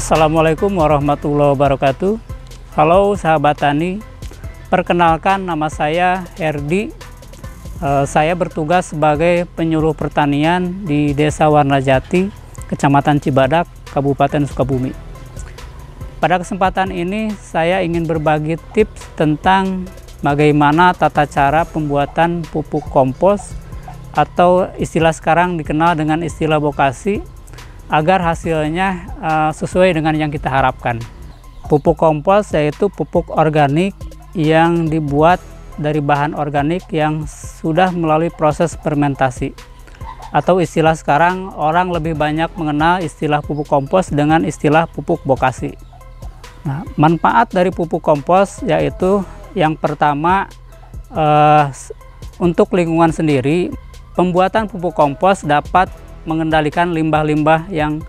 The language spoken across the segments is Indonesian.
Assalamualaikum warahmatullahi wabarakatuh. Halo sahabat tani, perkenalkan nama saya Herdi. Saya bertugas sebagai penyuluh pertanian di Desa Warnajati, Kecamatan Cibadak, Kabupaten Sukabumi. Pada kesempatan ini saya ingin berbagi tips tentang bagaimana tata cara pembuatan pupuk kompos atau istilah sekarang dikenal dengan istilah bokasi, agar hasilnya sesuai dengan yang kita harapkan. Pupuk kompos yaitu pupuk organik yang dibuat dari bahan organik yang sudah melalui proses fermentasi, atau istilah sekarang orang lebih banyak mengenal istilah pupuk kompos dengan istilah pupuk bokasi. Nah, manfaat dari pupuk kompos yaitu yang pertama, untuk lingkungan sendiri, pembuatan pupuk kompos dapat mengendalikan limbah-limbah yang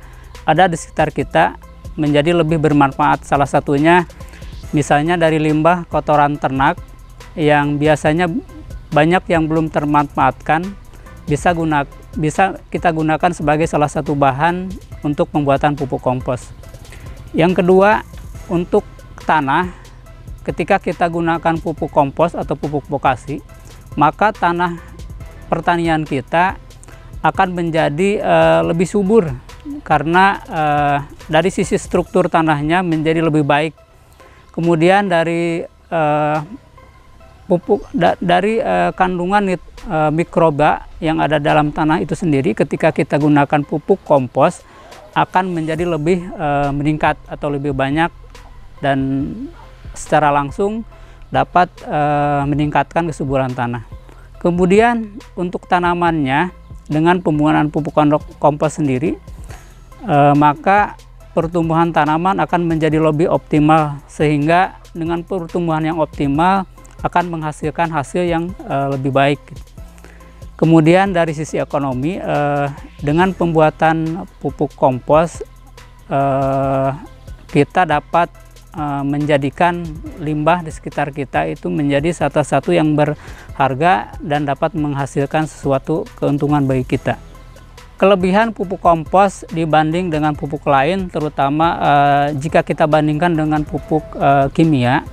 ada di sekitar kita menjadi lebih bermanfaat. Salah satunya misalnya dari limbah kotoran ternak yang biasanya banyak yang belum termanfaatkan, bisa kita gunakan sebagai salah satu bahan untuk pembuatan pupuk kompos. Yang kedua, untuk tanah, ketika kita gunakan pupuk kompos atau pupuk bokasi, maka tanah pertanian kita akan menjadi lebih subur karena dari sisi struktur tanahnya menjadi lebih baik. Kemudian dari kandungan mikroba yang ada dalam tanah itu sendiri, ketika kita gunakan pupuk kompos akan menjadi lebih meningkat atau lebih banyak, dan secara langsung dapat meningkatkan kesuburan tanah. Kemudian untuk tanamannya, dengan pembuatan pupuk kompos sendiri, maka pertumbuhan tanaman akan menjadi lebih optimal, sehingga dengan pertumbuhan yang optimal akan menghasilkan hasil yang lebih baik. Kemudian dari sisi ekonomi, dengan pembuatan pupuk kompos kita dapat menjadikan limbah di sekitar kita itu menjadi satu-satu yang berharga dan dapat menghasilkan sesuatu keuntungan bagi kita. Kelebihan pupuk kompos dibanding dengan pupuk lain, terutama jika kita bandingkan dengan pupuk kimia,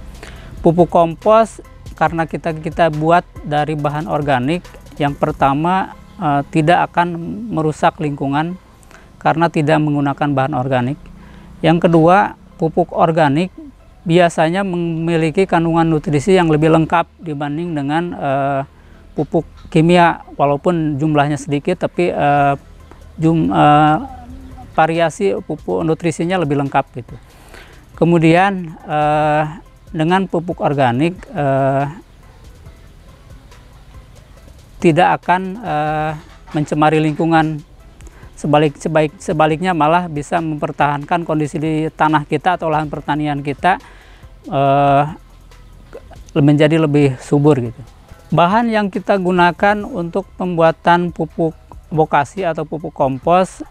pupuk kompos karena kita buat dari bahan organik, yang pertama tidak akan merusak lingkungan karena tidak menggunakan bahan organik. Yang kedua, pupuk organik biasanya memiliki kandungan nutrisi yang lebih lengkap dibanding dengan pupuk kimia, walaupun jumlahnya sedikit, tapi variasi pupuk nutrisinya lebih lengkap gitu. Kemudian dengan pupuk organik tidak akan mencemari lingkungan. Sebaliknya malah bisa mempertahankan kondisi di tanah kita atau lahan pertanian kita menjadi lebih subur gitu. Bahan yang kita gunakan untuk pembuatan pupuk bokasi atau pupuk kompos,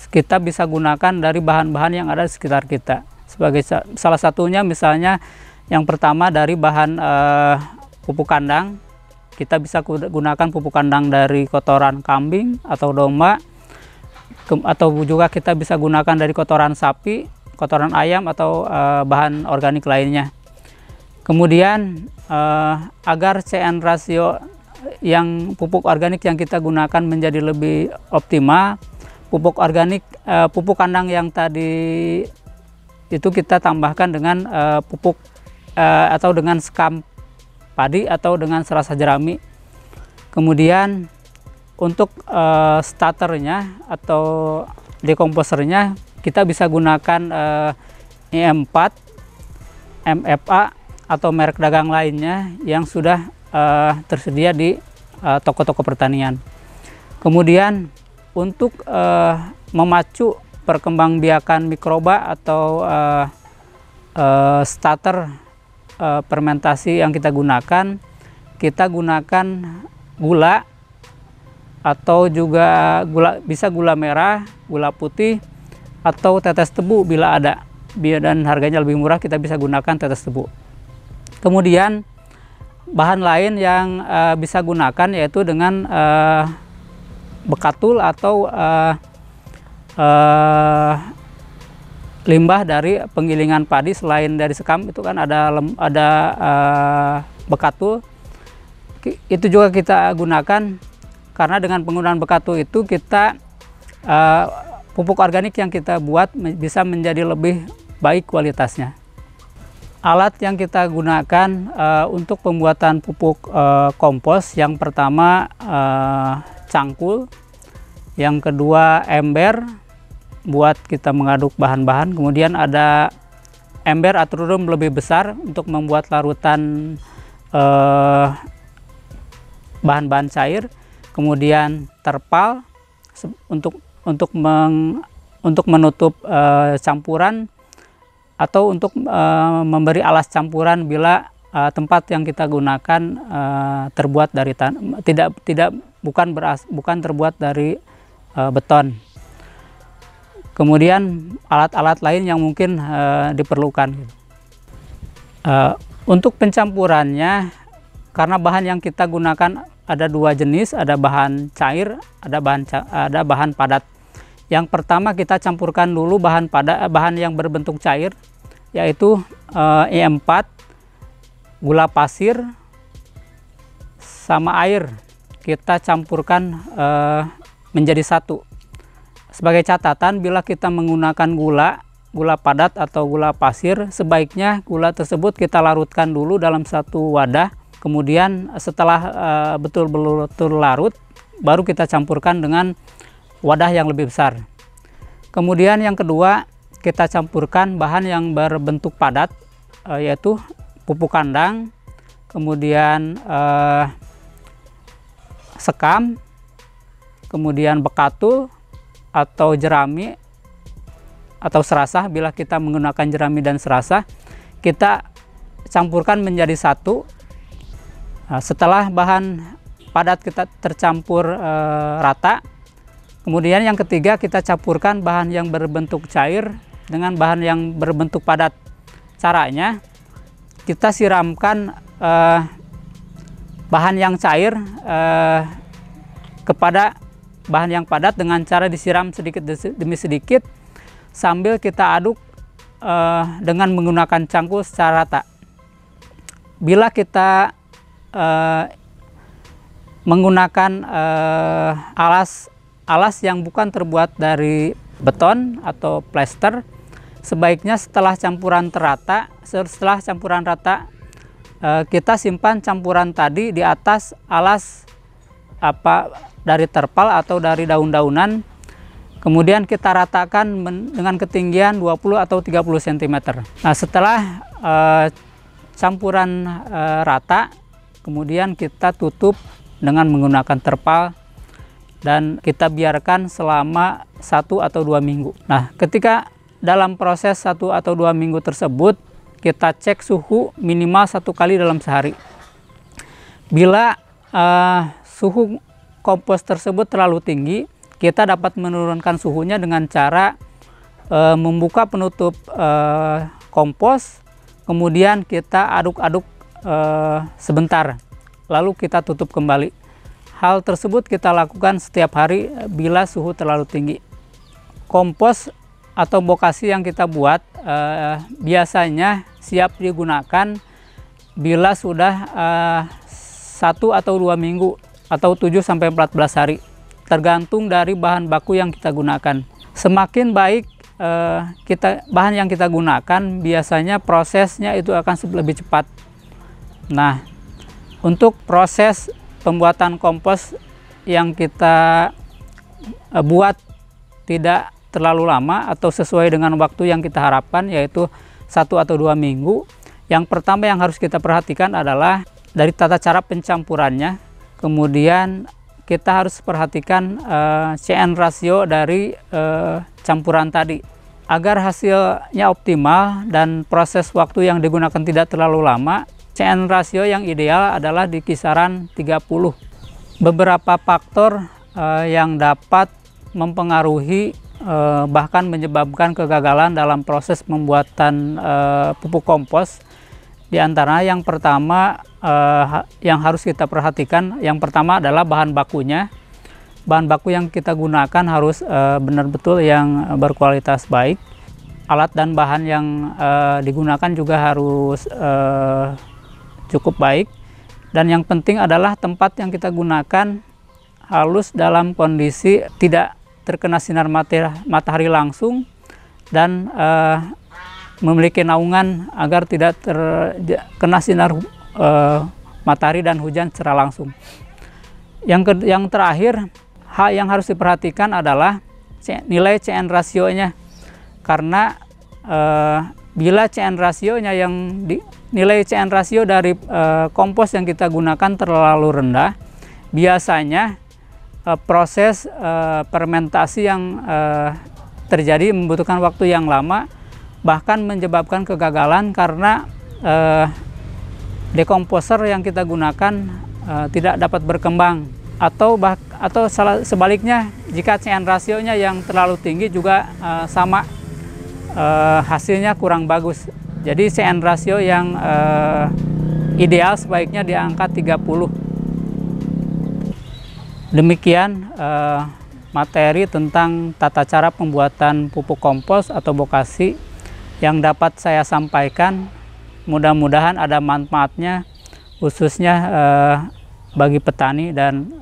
kita bisa gunakan dari bahan-bahan yang ada di sekitar kita. Sebagai salah satunya misalnya yang pertama dari bahan pupuk kandang. Kita bisa gunakan pupuk kandang dari kotoran kambing atau domba, atau juga kita bisa gunakan dari kotoran sapi, kotoran ayam, atau bahan organik lainnya. Kemudian agar CN rasio yang pupuk organik yang kita gunakan menjadi lebih optimal, pupuk kandang yang tadi itu kita tambahkan dengan pupuk atau dengan sekam padi atau dengan serasa jerami. Kemudian untuk starternya atau dekomposernya kita bisa gunakan IM4, MFA atau merek dagang lainnya yang sudah tersedia di toko-toko pertanian. Kemudian untuk memacu perkembangbiakan mikroba atau starter fermentasi yang kita gunakan gula, atau juga bisa gula merah, gula putih, atau tetes tebu bila ada. Dan harganya lebih murah, kita bisa gunakan tetes tebu. Kemudian bahan lain yang bisa gunakan yaitu dengan bekatul atau limbah dari penggilingan padi. Selain dari sekam itu kan ada bekatul, itu juga kita gunakan, karena dengan penggunaan bekatul itu kita pupuk organik yang kita buat bisa menjadi lebih baik kualitasnya. Alat yang kita gunakan untuk pembuatan pupuk kompos, yang pertama cangkul, yang kedua ember buat kita mengaduk bahan-bahan, kemudian ada ember atau drum lebih besar untuk membuat larutan bahan-bahan cair, kemudian terpal untuk menutup campuran, atau untuk memberi alas campuran bila tempat yang kita gunakan terbuat dari bukan terbuat dari beton. Kemudian alat-alat lain yang mungkin diperlukan. Untuk pencampurannya, karena bahan yang kita gunakan ada dua jenis, ada bahan cair, ada bahan padat. Yang pertama kita campurkan dulu bahan yang berbentuk cair, yaitu E4, gula pasir, sama air. Kita campurkan menjadi satu. Sebagai catatan, bila kita menggunakan gula padat atau gula pasir, sebaiknya gula tersebut kita larutkan dulu dalam satu wadah. Kemudian setelah betul-betul larut, baru kita campurkan dengan wadah yang lebih besar. Kemudian yang kedua, kita campurkan bahan yang berbentuk padat, yaitu pupuk kandang, kemudian sekam, kemudian bekatul atau jerami atau serasah. Bila kita menggunakan jerami dan serasah, kita campurkan menjadi satu. Setelah bahan padat kita tercampur rata, kemudian yang ketiga kita campurkan bahan yang berbentuk cair dengan bahan yang berbentuk padat. Caranya, kita siramkan bahan yang cair kepada bahan yang padat dengan cara disiram sedikit demi sedikit sambil kita aduk dengan menggunakan cangkul secara rata. Bila kita menggunakan alas yang bukan terbuat dari beton atau plester, sebaiknya setelah campuran rata, kita simpan campuran tadi di atas alas dari terpal atau dari daun-daunan, kemudian kita ratakan dengan ketinggian 20 atau 30 cm. Nah, setelah campuran rata, kemudian kita tutup dengan menggunakan terpal dan kita biarkan selama 1 atau 2 minggu. Nah, ketika dalam proses 1 atau 2 minggu tersebut, kita cek suhu minimal 1 kali dalam sehari. Bila suhu kompos tersebut terlalu tinggi, kita dapat menurunkan suhunya dengan cara membuka penutup kompos, kemudian kita aduk-aduk sebentar, lalu kita tutup kembali. Hal tersebut kita lakukan setiap hari bila suhu terlalu tinggi. Kompos atau bokasi yang kita buat biasanya siap digunakan bila sudah 1 atau 2 minggu atau 7-14 hari, tergantung dari bahan baku yang kita gunakan. Semakin baik bahan yang kita gunakan, biasanya prosesnya itu akan lebih cepat. Nah, untuk proses pembuatan kompos yang kita buat tidak terlalu lama atau sesuai dengan waktu yang kita harapkan, yaitu 1 atau 2 minggu. Yang pertama yang harus kita perhatikan adalah dari tata cara pencampurannya. Kemudian kita harus perhatikan CN rasio dari campuran tadi. Agar hasilnya optimal dan proses waktu yang digunakan tidak terlalu lama, CN rasio yang ideal adalah di kisaran 30. Beberapa faktor yang dapat mempengaruhi bahkan menyebabkan kegagalan dalam proses pembuatan pupuk kompos. Di antara yang pertama yang harus kita perhatikan, yang pertama adalah bahan bakunya. Bahan baku yang kita gunakan harus benar-betul yang berkualitas baik. alat dan bahan yang digunakan juga harus cukup baik, dan yang penting adalah tempat yang kita gunakan harus dalam kondisi tidak terkena sinar matahari langsung dan memiliki naungan agar tidak terkena sinar matahari dan hujan secara langsung. Yang terakhir, hal yang harus diperhatikan adalah nilai CN rasionya, karena bila CN rasionya nilai CN rasio dari kompos yang kita gunakan terlalu rendah, biasanya proses fermentasi yang terjadi membutuhkan waktu yang lama, bahkan menyebabkan kegagalan karena dekomposer yang kita gunakan tidak dapat berkembang, atau sebaliknya jika CN rasionya yang terlalu tinggi juga sama hasilnya kurang bagus. Jadi CN rasio yang ideal sebaiknya di angka 30. Demikian materi tentang tata cara pembuatan pupuk kompos atau bokasi yang dapat saya sampaikan. Mudah-mudahan ada manfaatnya, khususnya bagi petani dan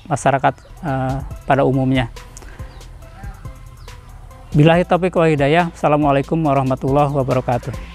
masyarakat pada umumnya. Billahi taufiq wal hidayah. Assalamualaikum warahmatullahi wabarakatuh.